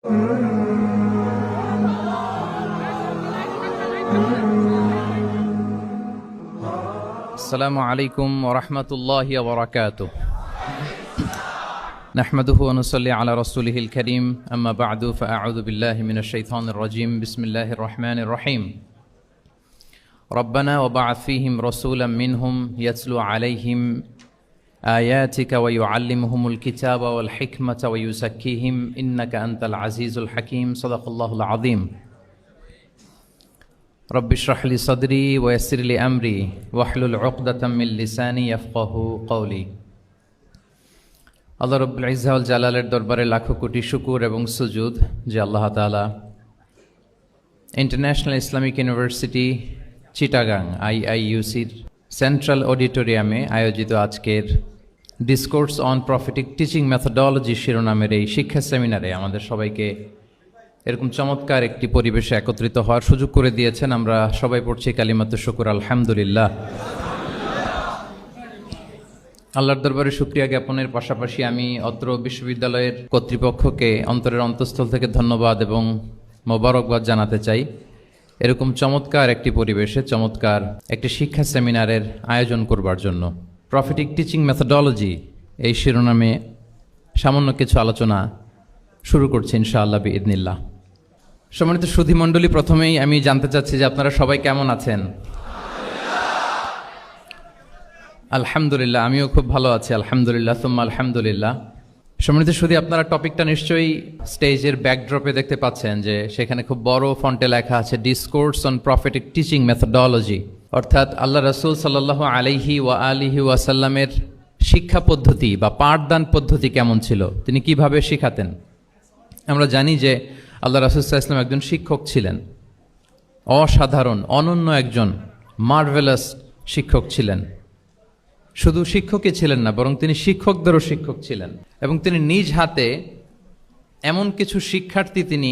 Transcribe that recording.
আসসালামু আলাইকুম ওয়া রাহমাতুল্লাহি ওয়া বারাকাতুহু। নাহমাদুহু ওয়া নুসাল্লি আলা রাসূলিহিল কারীম, আম্মা বা'দু, ফাআউযু বিল্লাহি মিনাশ শাইতানির রাজীম। বিসমিল্লাহির রহমানির রহিম। রব্বানা ওয়া বা'আথ ফীহিম রাসূলাম মিনহুম ইয়াতলু আলাইহিম আয়াতিকা ওয়া ইউআল্লিমুহুমুল কিতাবা ওয়াল হিকমাতা ওয়া ইউযাক্কিহিম ইন্নাকা আনতাল আজিজুল হাকীম। সাদাকাল্লাহুল আযীম। রব্বি ইশরাহ লি সাদরি ওয়া ইয়াসসির লি আমরি ওয়াহলুল উকদাতাম মিন লিসানি ইয়াফকাহু কওলি। আল্লাহ রাব্বুল ইজ্জা ওয়াল জালালের দরবারে লাখো কোটি শুকর এবং সুজুদ যে আল্লাহ তাআলা ইন্টারন্যাশনাল ইসলামিক ইউনিভার্সিটি চিটাগাং IIUCর সেন্ট্রাল অডিটোরিয়ামে আয়োজিত আজকের discourse on prophetic teaching methodology শিরোনামের এই শিক্ষা সেমিনারে আমাদের সবাইকে এরকম চমৎকার একটি পরিবেশে একত্রিত হওয়ার সুযোগ করে দিয়েছেন। আমরা সবাই পড়ছি কালিমাতুশ শুকর, আলহামদুলিল্লাহ। আল্লাহর দরবারে শুকরিয়া জ্ঞাপনের পাশাপাশি আমি অত্র বিশ্ববিদ্যালয়ের কর্তৃপক্ষকে অন্তরের অন্তঃস্থল থেকে ধন্যবাদ এবং মোবারকবাদ জানাতে চাই। এরকম চমৎকার একটি পরিবেশে চমৎকার একটি শিক্ষা সেমিনারের আয়োজন করবার জন্য। প্রফেটিক টিচিং মেথোডোলজি এই শিরোনামে সামান্য কিছু আলোচনা শুরু করছি ইনশাআল্লাহ বিইذনিল্লাহ। সম্মানিত সুধীমণ্ডলী, প্রথমেই আমি জানতে চাচ্ছি যে আপনারা সবাই কেমন আছেন? আলহামদুলিল্লাহ, আমিও খুব ভালো আছি আলহামদুলিল্লাহ, সুম্মা আলহামদুলিল্লাহ। সম্মানিত সুধী, আপনারা টপিকটা নিশ্চয়ই স্টেজের ব্যাকড্রপে দেখতে পাচ্ছেন যে সেখানে খুব বড় ফন্টে লেখা আছে discourse on prophetic teaching methodology, অর্থাৎ আল্লাহ রাসূল সাল্লাল্লাহু আলাইহি ওয়া আলিহি ওয়াসাল্লামের শিক্ষা পদ্ধতি বা পাঠদান পদ্ধতি কেমন ছিল, তিনি কিভাবে শিখাতেন। আমরা জানি যে আল্লাহ রাসূল সাল্লাল্লাহু আলাইহি ওয়াসাল্লাম একজন শিক্ষক ছিলেন, অসাধারণ অনন্য একজন মার্ভেলাস শিক্ষক ছিলেন। শুধু শিক্ষকই ছিলেন না, বরং তিনি শিক্ষকদেরও শিক্ষক ছিলেন এবং তিনি নিজ হাতে এমন কিছু শিক্ষার্থী তিনি